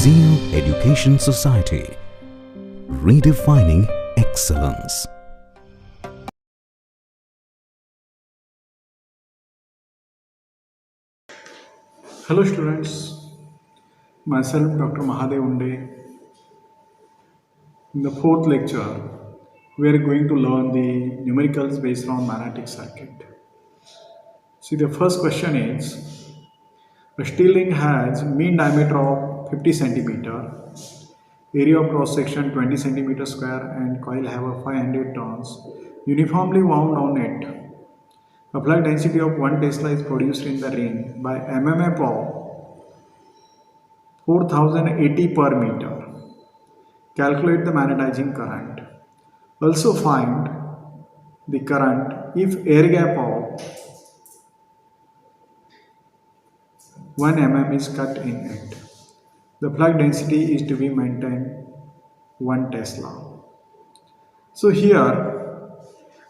Zeal Education Society, redefining excellence. Hello students, myself Dr. Mahadev Unde. In the fourth lecture, we are going to learn the numericals based on magnetic circuit. See, the first question is, a steel ring has mean diameter of 50 centimeter, area of cross section 20 centimeter square, and coil have a 500 turns uniformly wound on it. A flux density of 1 Tesla is produced in the ring by mmf of 4080 per meter. Calculate the magnetizing current. Also find the current if air gap of 1 mm is cut in it. The flux density is to be maintained 1 Tesla. So here,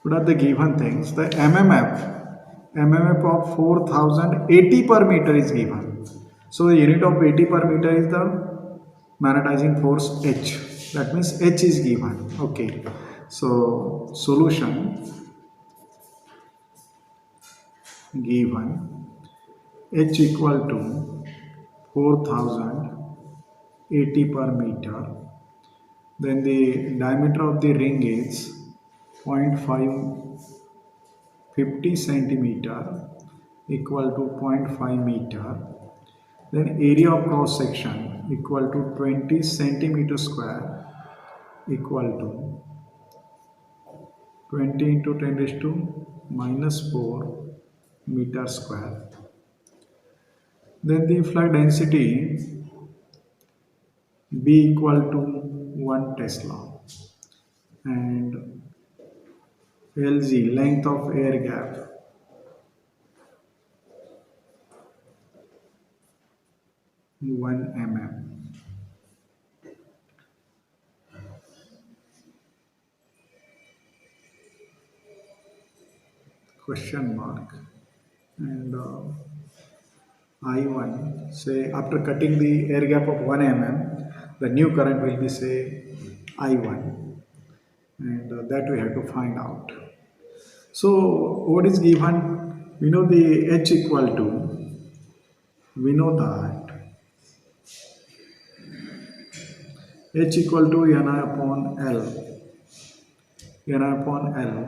what are the given things? The mmf of 4080 per meter is given. So the unit of 80 per meter is the magnetizing force H. That means H is given. Okay. So solution given H equal to 4080 per meter. Then the diameter of the ring is 0.550 centimeter equal to 0.5 meter. Then area of cross section equal to 20 centimeter square equal to 20 into 10 raised to minus 4 meter square. Then the flux density B equal to 1 Tesla and LG length of air gap 1 mm. Question mark and I1 say after cutting the air gap of 1 mm the new current will be say I1 and that we have to find out. So what is given? We know the H equal to, we know that H equal to Ni upon L, Ni upon L,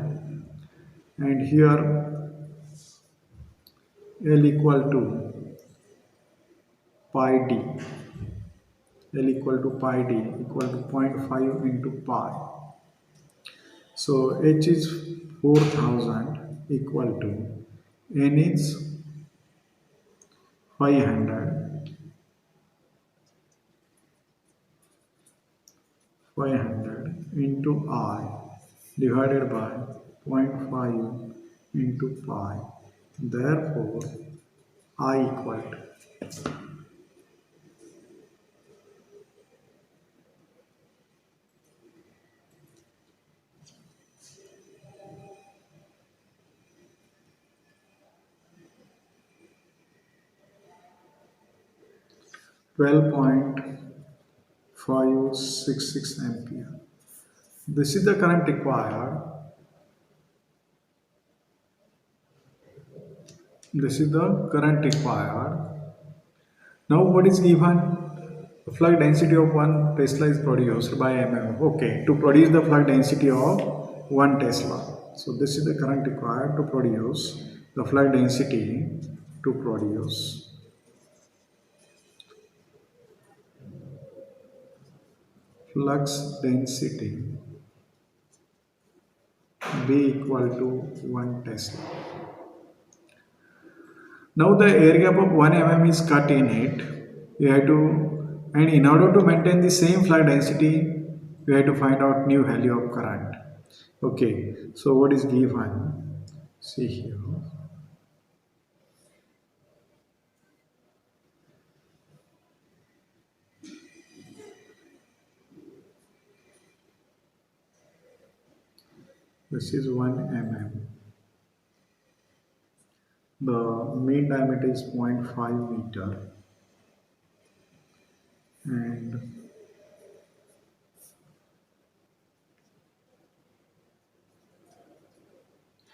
and here L equal to pi d, L equal to pi d equal to 0.5 into pi. So H is 4000 equal to N is 500 into I divided by 0.5 into pi. Therefore, I equal to 12.566 ampere. This is the current required. This is the current required. Now what is given? The flux density of 1 Tesla is produced by mm. Okay, to produce the flux density of 1 Tesla. So this is the current required to produce the flux density to produce flux density B equal to 1 Tesla. Now the air gap of 1 mm is cut in it. You have to, and in order to maintain the same flux density, you have to find out new value of current. Okay, so what is given? See here. This is 1 mm. The mean diameter is 0.5 meter and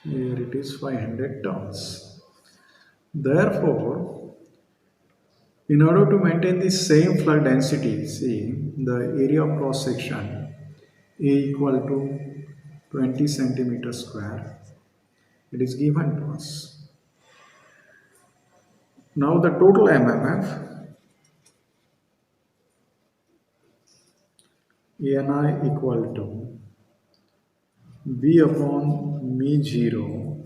here it is 500 turns. Therefore, in order to maintain the same flood density, see the area of cross section A equal to 20 centimeter square. It is given to us. Now the total MMF ANI equal to V upon mu 0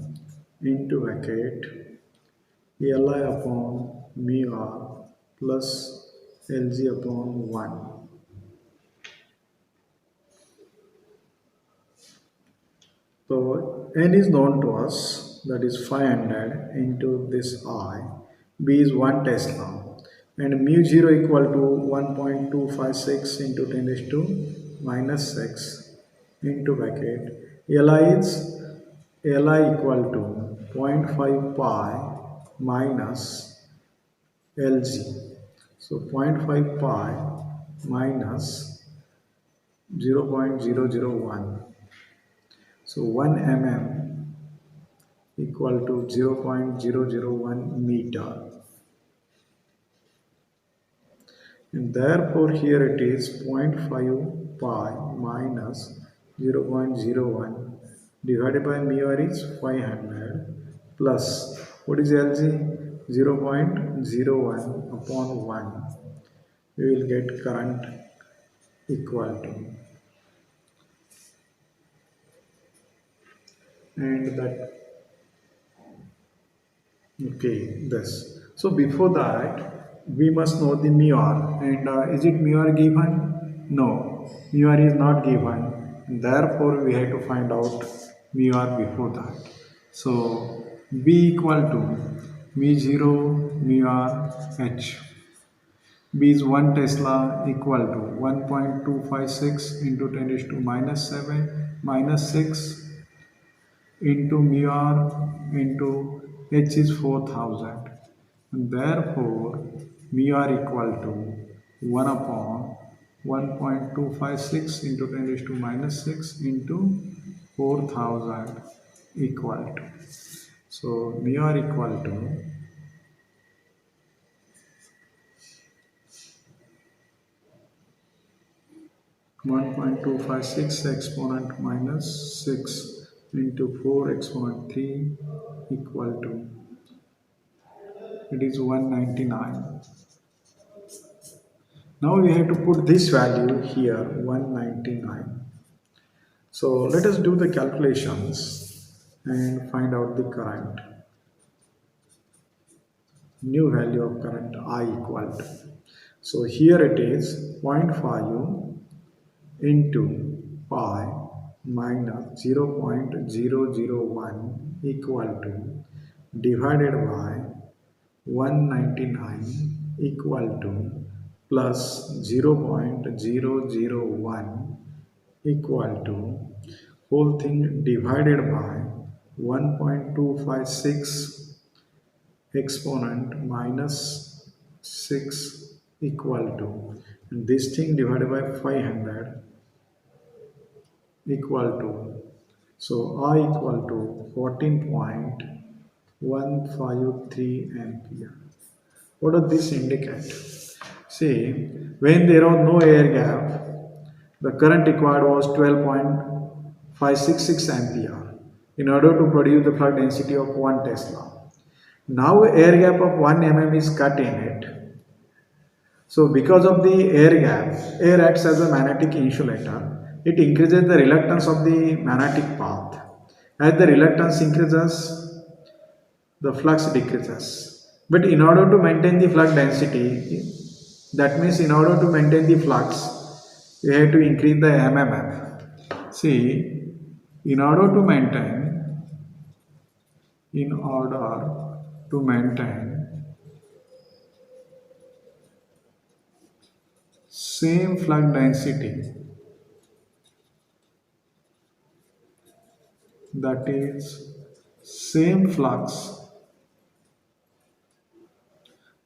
into bracket Li upon mu r plus Lg upon 1. So n is known to us, that is 500 into this I. B is 1 Tesla and mu 0 equal to 1.256 into 10 raised to minus 6 into bracket. Li equal to 0.5 pi minus Lg. So 0.5 pi minus 0.001. So 1 mm equal to 0.001 meter. And therefore here it is 0.5 pi minus 0.01 divided by mu r is 500 plus what is Lg? 0.01 upon 1. We will get current equal to, and that okay this. So before that we must know the mu r, and is it mu r given? No, mu r is not given. Therefore we have to find out mu r before that. So B equal to mu 0 mu r h. B is 1 Tesla equal to 1.256 into 10 raised to minus 7 minus 6 into mu r into h is 4000, and therefore mu r equal to 1 upon 1.256 into 10 raised to minus 6 into 4000 equal to, so mu r equal to 1.256 exponent minus 6 into 4 exponent 3 equal to, it is 199. Now we have to put this value here, 199. So let us do the calculations and find out the current. New value of current I equal to. So here it is 0.5 into pi minus 0.001 equal to divided by 199 equal to plus 0.001 equal to whole thing divided by 1.256 exponent minus 6 equal to, and this thing divided by 500 equal to, so I equal to 14.153 ampere. What does this indicate? See, when there was no air gap, the current required was 12.566 ampere in order to produce the flux density of 1 Tesla. Now air gap of 1 mm is cut in it. So because of the air gap, air acts as a magnetic insulator. It increases the reluctance of the magnetic path. As the reluctance increases, the flux decreases. But in order to maintain the flux density, that means in order to maintain the flux, you have to increase the MMF. See, in order to maintain same flux density, that is same flux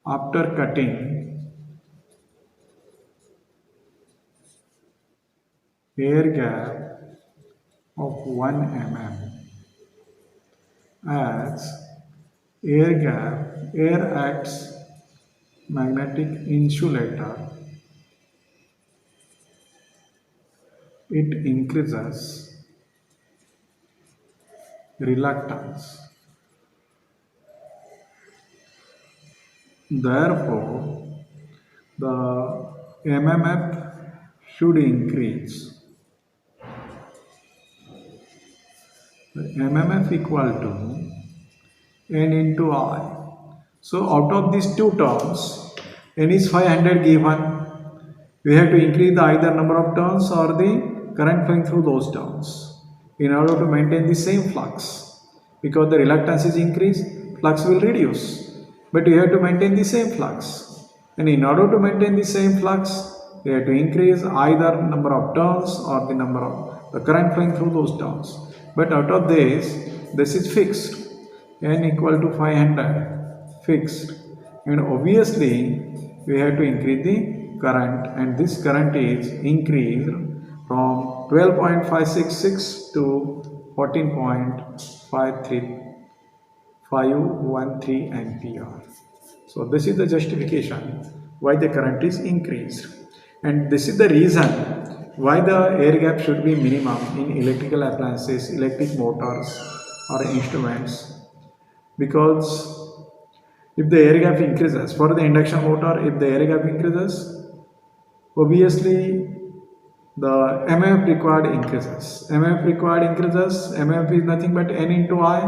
after cutting air gap of 1 mm as air acts magnetic insulator. It increases reluctance. Therefore, the MMF should increase. The MMF equal to N into I. So out of these two terms, N is 500 given. We have to increase the either number of turns or the current flowing through those turns in order to maintain the same flux. Because the reluctance is increased, flux will reduce. But you have to maintain the same flux. And in order to maintain the same flux, you have to increase either number of turns or the number of the current flowing through those turns. But out of this is fixed. N equal to 500 fixed, and obviously we have to increase the current, and this current is increased from 12.566 to 14.513 ampere. So this is the justification why the current is increased, and this is the reason why the air gap should be minimum in electrical appliances, electric motors or instruments. Because if the air gap increases for the induction motor, if the air gap increases, obviously the MF required increases. MF is nothing but N into I.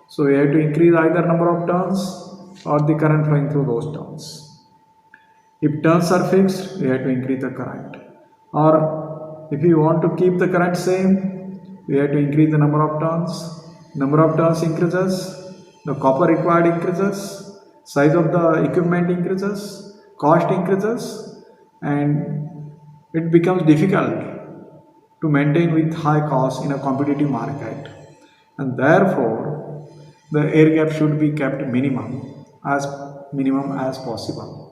So we have to increase either number of turns or the current flowing through those turns. If turns are fixed, we have to increase the current. Or if you want to keep the current same, we have to increase the number of turns. Number of turns increases, the copper required increases, size of the equipment increases, cost increases, and it becomes difficult to maintain with high cost in a competitive market. And therefore, the air gap should be kept minimum as possible.